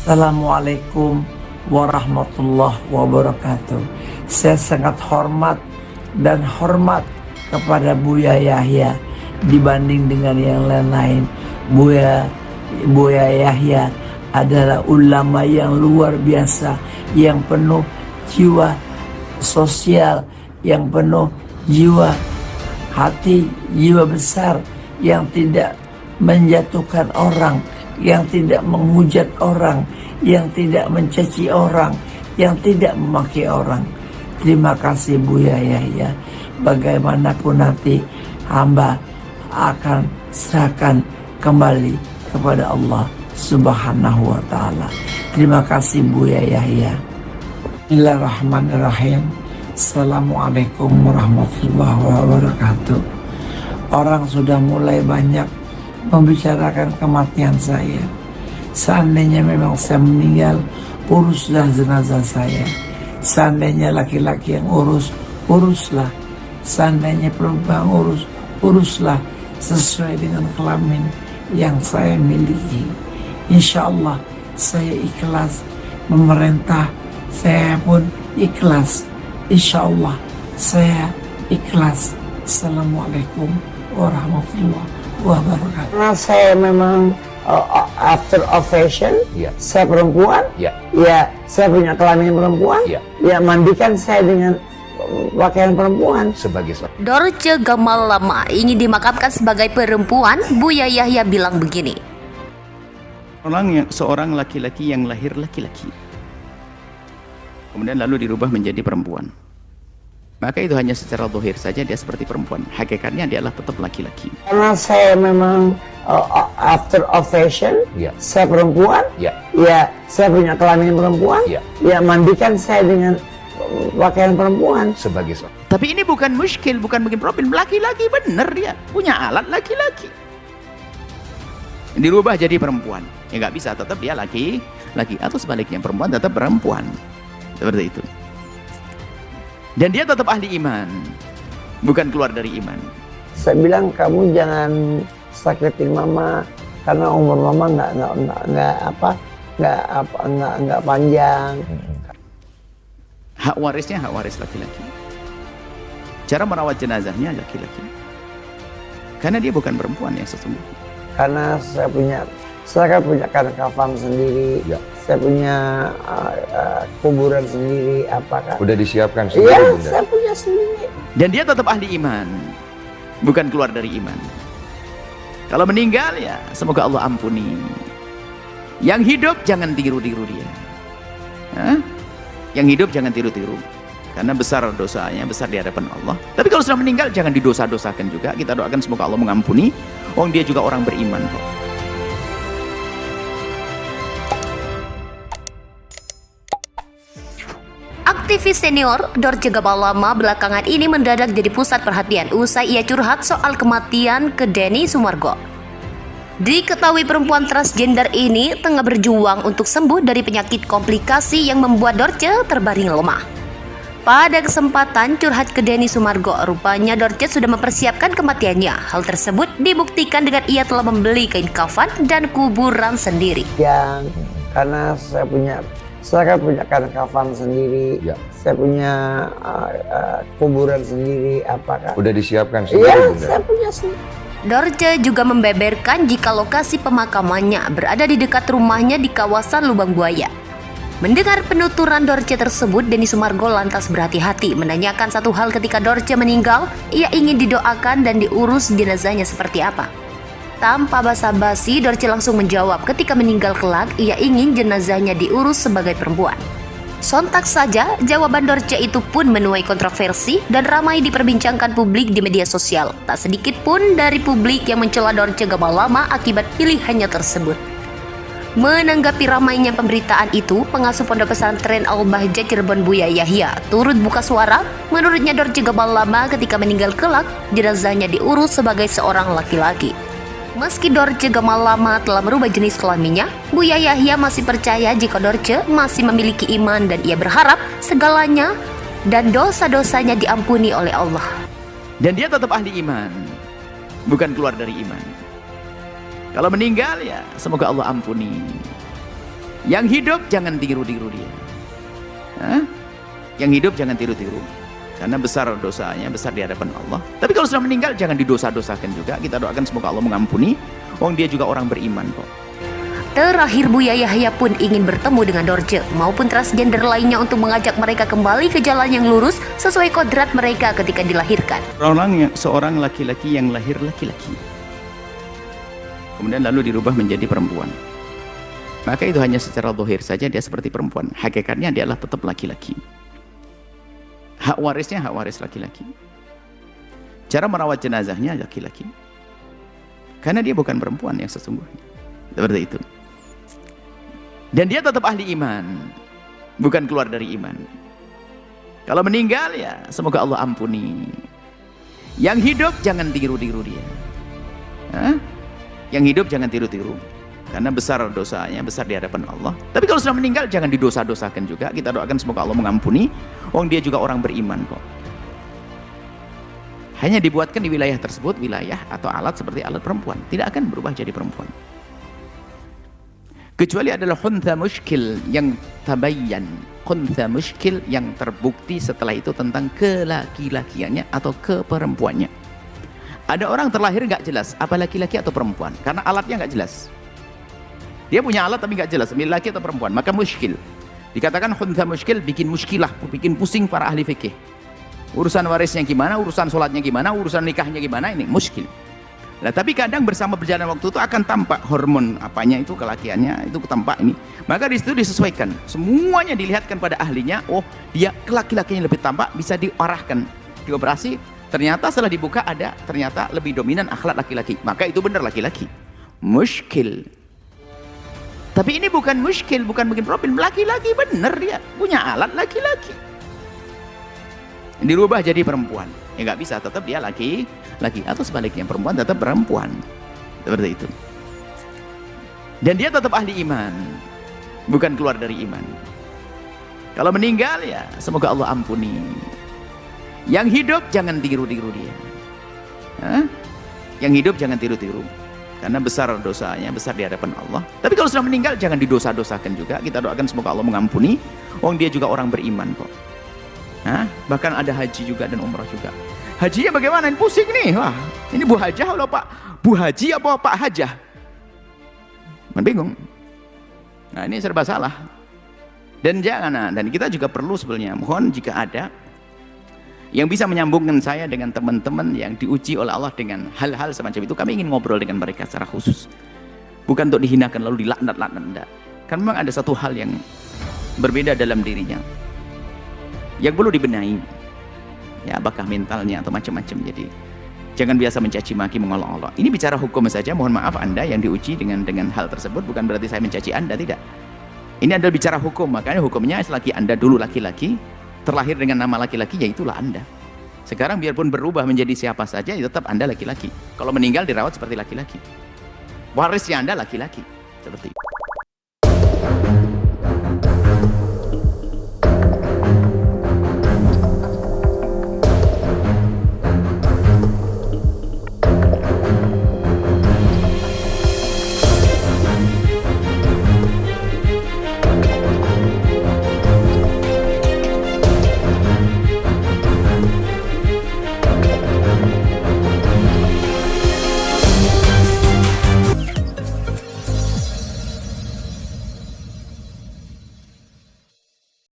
Assalamualaikum warahmatullahi wabarakatuh. Saya sangat hormat kepada Buya Yahya dibanding dengan yang lain-lain. Buya Yahya adalah ulama yang luar biasa, yang penuh jiwa sosial, yang penuh jiwa hati, jiwa besar, yang tidak menjatuhkan orang, yang tidak menghujat orang, yang tidak mencaci orang, yang tidak memaki orang. Terima kasih Buya Yahya. Bagaimanapun nanti hamba akan serahkan kembali kepada Allah Subhanahu wa ta'ala. Terima kasih Buya Yahya. Bismillahirrahmanirrahim. Assalamualaikum warahmatullahi wabarakatuh. Orang sudah mulai banyak membicarakan kematian saya. Seandainya memang saya meninggal, uruslah jenazah saya. Seandainya laki-laki yang uruslah. Seandainya perempuan uruslah sesuai dengan kelamin yang saya miliki. Insya Allah saya ikhlas memerintah, saya pun ikhlas. Insya Allah saya ikhlas. Assalamualaikum warahmatullahi wabarakatuh. Karena saya memang after of fashion, saya perempuan, ya saya punya kelamin perempuan, ya mandikan saya dengan pakaian perempuan sebagai Dorce Gamal Lama ingin dimakamkan sebagai perempuan. Buya Yahya bilang begini. Seorang laki-laki yang lahir laki-laki, kemudian lalu dirubah menjadi perempuan, maka itu hanya secara zahir saja dia seperti perempuan, hakikatnya dia adalah tetap laki-laki. Karena saya memang after of fashion, saya perempuan, ya saya punya kelamin perempuan, ya mandikan saya dengan pakaian perempuan sebagai tapi ini bukan muskil, bukan bikin problem. Laki-laki bener, dia punya alat laki-laki, dirubah jadi perempuan, ya nggak bisa, tetap dia laki, atau sebaliknya perempuan tetap perempuan, seperti itu. Dan dia tetap ahli iman, bukan keluar dari iman. Saya bilang kamu jangan sakitin mama karena umur mama nggak panjang. Hak warisnya hak waris laki-laki. Cara merawat jenazahnya laki-laki. Karena dia bukan perempuan yang sesungguhnya. Karena saya kan punya kafan sendiri, saya punya kuburan sendiri, apakah udah disiapkan sendiri? Iya, Bunda. saya punya sendiri. Dan dia tetap ahli iman, bukan keluar dari iman. Kalau meninggal ya semoga Allah ampuni. Yang hidup jangan tiru-tiru dia. Yang hidup jangan tiru-tiru, karena besar dosanya, besar di hadapan Allah. Tapi kalau sudah meninggal jangan didosa-dosakan juga. Kita doakan semoga Allah mengampuni. Dia juga orang beriman kok. Aktivis senior Dorce Gamal Lama belakangan ini mendadak jadi pusat perhatian usai ia curhat soal kematian ke Denny Sumargo. Diketahui perempuan transgender ini tengah berjuang untuk sembuh dari penyakit komplikasi yang membuat Dorce terbaring lemah. Pada kesempatan curhat ke Denny Sumargo, rupanya Dorce sudah mempersiapkan kematiannya. Hal tersebut dibuktikan dengan ia telah membeli kain kafan dan kuburan sendiri. Karena saya kan punya kain kafan sendiri, saya punya kuburan sendiri, apakah udah disiapkan sendiri? Iya, Bunda. saya punya sendiri. Dorce juga membeberkan jika lokasi pemakamannya berada di dekat rumahnya di kawasan Lubang Buaya. Mendengar penuturan Dorce tersebut, Denny Sumargo lantas berhati-hati menanyakan satu hal. Ketika Dorce meninggal, ia ingin didoakan dan diurus jenazahnya seperti apa. Tanpa basa-basi, Dorce langsung menjawab ketika meninggal kelak, ia ingin jenazahnya diurus sebagai perempuan. Sontak saja, jawaban Dorce itu pun menuai kontroversi dan ramai diperbincangkan publik di media sosial. Tak sedikit pun dari publik yang mencela Dorce Gamal Lama akibat pilihannya tersebut. Menanggapi ramainya pemberitaan itu, pengasuh Pondok Pesantren Al-Bahjah Cirebon Buya Yahya turut buka suara. Menurutnya Dorce Gamal Lama ketika meninggal kelak, jenazahnya diurus sebagai seorang laki-laki. Meski Dorce Gamal Lama telah merubah jenis kelaminnya, Buya Yahya masih percaya jika Dorce masih memiliki iman dan ia berharap segalanya dan dosa-dosanya diampuni oleh Allah. Dan dia tetap ahli iman, bukan keluar dari iman. Kalau meninggal ya semoga Allah ampuni. Yang hidup jangan tiru-tiru dia. Hah? Yang hidup jangan tiru-tiru. Karena besar dosanya, besar di hadapan Allah. Tapi kalau sudah meninggal jangan didosa-dosakan juga. Kita doakan semoga Allah mengampuni. Wong dia juga orang beriman kok. Terakhir Buya Yahya pun ingin bertemu dengan Dorce maupun transgender lainnya untuk mengajak mereka kembali ke jalan yang lurus sesuai kodrat mereka ketika dilahirkan. Seorang laki-laki yang lahir laki-laki, kemudian lalu dirubah menjadi perempuan, maka itu hanya secara zahir saja dia seperti perempuan. Hakikatnya dia adalah tetap laki-laki. Hak warisnya hak waris laki-laki. Cara merawat jenazahnya laki-laki. Karena dia bukan perempuan yang sesungguhnya. Seperti itu. Dan dia tetap ahli iman, bukan keluar dari iman. Kalau meninggal ya semoga Allah ampuni. Yang hidup jangan tiru-tiru dia. Hah? Yang hidup jangan tiru-tiru. Karena besar dosanya, besar di hadapan Allah. Tapi kalau sudah meninggal jangan didosa-dosakan juga. Kita doakan semoga Allah mengampuni. Wong dia juga orang beriman kok. Hanya dibuatkan di wilayah tersebut wilayah atau alat seperti alat perempuan, tidak akan berubah jadi perempuan. Kecuali adalah khuntha muskil yang tabayyan, khuntha muskil yang terbukti setelah itu tentang kelaki-lakiannya atau keperempuannya. Ada orang terlahir nggak jelas apa laki-laki atau perempuan karena alatnya nggak jelas. Dia punya alat tapi nggak jelas laki atau perempuan, maka muskil. Dikatakan khuntha muskil, bikin muskilah, bikin pusing para ahli fikih. Urusan warisnya gimana, urusan sholatnya gimana, urusan nikahnya gimana, ini muskil. Nah, tapi kadang bersama berjalan waktu itu akan tampak hormon apanya itu kelakiannya itu tampak ini. Maka di situ disesuaikan. Semuanya dilihatkan pada ahlinya. Oh, dia laki-lakinya lebih tampak, bisa diarahkan, dioperasi. Ternyata setelah dibuka ada ternyata lebih dominan akhlak laki-laki. Maka itu benar laki-laki. Muskil. Tapi ini bukan muskil, bukan bikin problem. Laki-laki benar dia punya alat laki-laki. Dirubah jadi perempuan. Ya nggak bisa, tetap dia laki atau sebaliknya perempuan tetap perempuan, seperti itu. Dan dia tetap ahli iman, bukan keluar dari iman. Kalau meninggal ya semoga Allah ampuni. Yang hidup jangan tiru-tiru dia. Hah? Yang hidup jangan tiru-tiru. Karena besar dosanya, besar di hadapan Allah. Tapi kalau sudah meninggal jangan didosa-dosakan juga. Kita doakan semoga Allah mengampuni. Wong dia juga orang beriman kok. Hah? Bahkan ada haji juga dan umrah juga. Hajinya bagaimana? Ini pusing nih. Wah, ini Bu Hajah atau Pak Bu Haji apa Pak Hajah? Bingung. Nah, ini serba salah. Dan jangan, dan kita juga perlu sebenarnya mohon jika ada yang bisa menyambungkan saya dengan teman-teman yang diuji oleh Allah dengan hal-hal semacam itu, kami ingin ngobrol dengan mereka secara khusus. Bukan untuk dihinakan lalu dilaknat-laknat, enggak. Kan memang ada satu hal yang berbeda dalam dirinya yang perlu dibenahi. Ya, apakah mentalnya atau macam-macam. Jadi jangan biasa mencaci maki, mengolok-olok. Ini bicara hukum saja, mohon maaf Anda yang diuji dengan hal tersebut, bukan berarti saya mencaci Anda, tidak. Ini adalah bicara hukum, makanya hukumnya selagi Anda dulu laki-laki, terlahir dengan nama laki-laki, ya itulah Anda. Sekarang biarpun berubah menjadi siapa saja, ya tetap Anda laki-laki. Kalau meninggal dirawat seperti laki-laki. Warisnya Anda laki-laki, seperti itu.